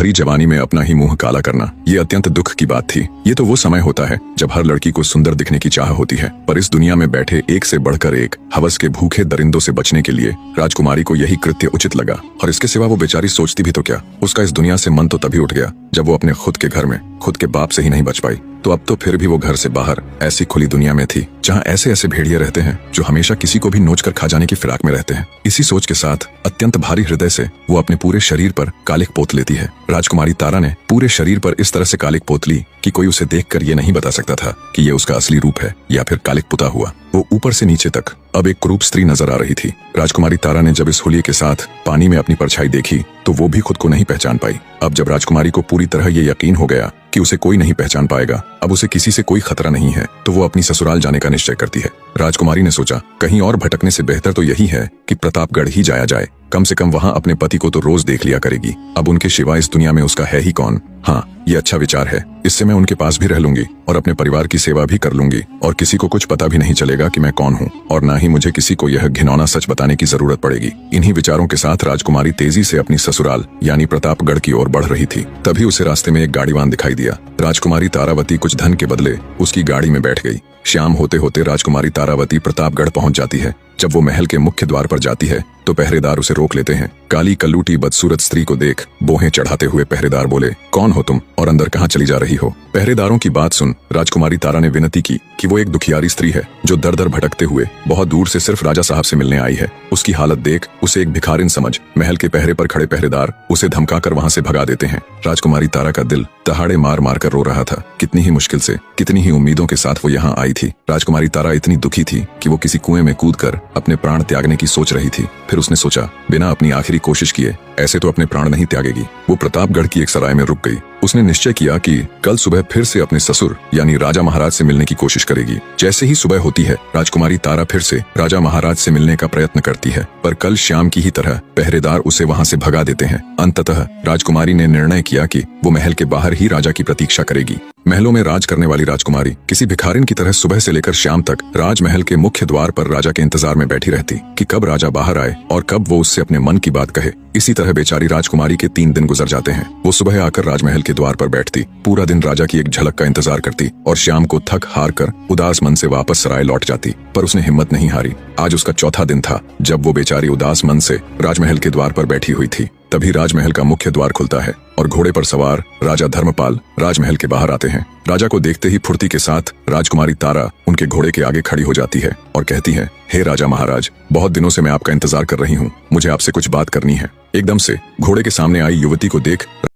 भरी जवानी में अपना ही मुंह काला करना, ये अत्यंत दुख की बात थी। ये तो वो समय होता है जब हर लड़की को सुंदर दिखने की चाह होती है, पर इस दुनिया में बैठे एक से बढ़कर एक हवस के भूखे दरिंदों से बचने के लिए राजकुमारी को यही कृत्य उचित लगा। और इसके सिवा वो बेचारी सोचती भी तो क्या, उसका इस दुनिया से मन तो तभी उठ गया जब वो अपने खुद के घर में खुद के बाप से ही नहीं बच पाई। तो अब तो फिर भी वो घर से बाहर ऐसी खुली दुनिया में थी जहाँ ऐसे ऐसे भेड़िए रहते हैं जो हमेशा किसी को भी नोच कर खा जाने की फिराक में रहते हैं। इसी सोच के साथ अत्यंत भारी हृदय से वो अपने पूरे शरीर पर कालिक पोत लेती है। राजकुमारी तारा ने पूरे शरीर पर इस तरह से कालिक पोत ली कि कोई उसे देखकर ये नहीं बता सकता था कि ये उसका असली रूप है या फिर कालिक पुता हुआ। वो ऊपर से नीचे तक अब एक कुरूप स्त्री नजर आ रही थी। राजकुमारी तारा ने जब इस हुलिये के साथ पानी में अपनी परछाई देखी तो वो भी खुद को नहीं पहचान पाई। अब जब राजकुमारी को पूरी तरह ये यकीन हो गया कि उसे कोई नहीं पहचान पाएगा, अब उसे किसी से कोई खतरा नहीं है, तो वो अपनी ससुराल जाने का निश्चय करती है। राजकुमारी ने सोचा कहीं और भटकने से बेहतर तो यही है कि प्रतापगढ़ ही जाया जाए, कम से कम वहाँ अपने पति को तो रोज देख लिया करेगी। अब उनके सिवा इस दुनिया में उसका है ही कौन। हाँ, ये अच्छा विचार है, इससे मैं उनके पास भी रह लूंगी और अपने परिवार की सेवा भी कर लूंगी और किसी को कुछ पता भी नहीं चलेगा कि मैं कौन हूँ, और ना ही मुझे किसी को यह घिनौना सच बताने की जरूरत पड़ेगी। इन्हीं विचारों के साथ राजकुमारी तेजी से अपनी ससुराल यानी प्रतापगढ़ की ओर बढ़ रही थी। तभी उसे रास्ते में एक गाड़ीवान दिखाई दिया। राजकुमारी तारावती कुछ धन के बदले उसकी गाड़ी में बैठ गई। शाम होते होते राजकुमारी तारावती प्रतापगढ़ पहुंच जाती है। जब वो महल के मुख्य द्वार पर जाती है तो पहरेदार उसे रोक लेते हैं। काली कल्लूटी बदसूरत स्त्री को देख बोहें चढ़ाते हुए पहरेदार बोले, कौन हो तुम और अंदर कहाँ चली जा रही हो? पहरेदारों की बात सुन राजकुमारी तारा ने विनती की कि वो एक दुखियारी स्त्री है जो दर दर भटकते हुए बहुत दूर से सिर्फ राजा साहब से मिलने आई है। उसकी हालत देख उसे एक भिखारिन समझ महल के पहरे पर खड़े पहरेदार उसे धमकाकर वहाँ से भगा देते हैं। राजकुमारी तारा का दिल दहाड़े मार मार कर रो रहा था। कितनी ही मुश्किल से, कितनी ही उम्मीदों के साथ वो यहाँ आई थी। राजकुमारी तारा इतनी दुखी थी कि वो किसी कुएं में कूदकर अपने प्राण त्यागने की सोच रही थी। फिर उसने सोचा बिना अपनी आखिरी कोशिश किए ऐसे तो अपने प्राण नहीं त्यागेगी। वो प्रतापगढ़ की एक सराय में रुक गई। उसने निश्चय किया कि कल सुबह फिर से अपने ससुर यानी राजा महाराज से मिलने की कोशिश करेगी। जैसे ही सुबह होती है राजकुमारी तारा फिर से राजा महाराज से मिलने का प्रयत्न करती है, पर कल शाम की ही तरह पहरेदार उसे वहां से भगा देते हैं। अंततः राजकुमारी ने निर्णय किया कि वो महल के बाहर ही राजा की प्रतीक्षा करेगी। महलों में राज करने वाली राजकुमारी किसी भिखारिन की तरह सुबह से लेकर शाम तक राजमहल के मुख्य द्वार पर राजा के इंतजार में बैठी रहती कि कब राजा बाहर आए और कब वो उससे अपने मन की बात कहे। इसी तरह बेचारी राजकुमारी के 3 दिन गुजर जाते हैं। वो सुबह आकर राजमहल के द्वार पर बैठती, पूरा दिन राजा की एक झलक का इंतजार करती और शाम को थक हार कर उदास मन से वापस सराय लौट जाती। पर उसने हिम्मत नहीं हारी। आज उसका चौथा दिन था जब वो बेचारी उदास मन से राजमहल के द्वार पर बैठी हुई थी। तभी राजमहल का मुख्य द्वार खुलता है और घोड़े पर सवार राजा धर्मपाल राजमहल के बाहर आते हैं। राजा को देखते ही फुर्ती के साथ राजकुमारी तारा उनके घोड़े के आगे खड़ी हो जाती है और कहती है, हे राजा महाराज, बहुत दिनों से मैं आपका इंतजार कर रही हूँ, मुझे आपसे कुछ बात करनी है। एकदम से घोड़े के सामने आई युवती को देख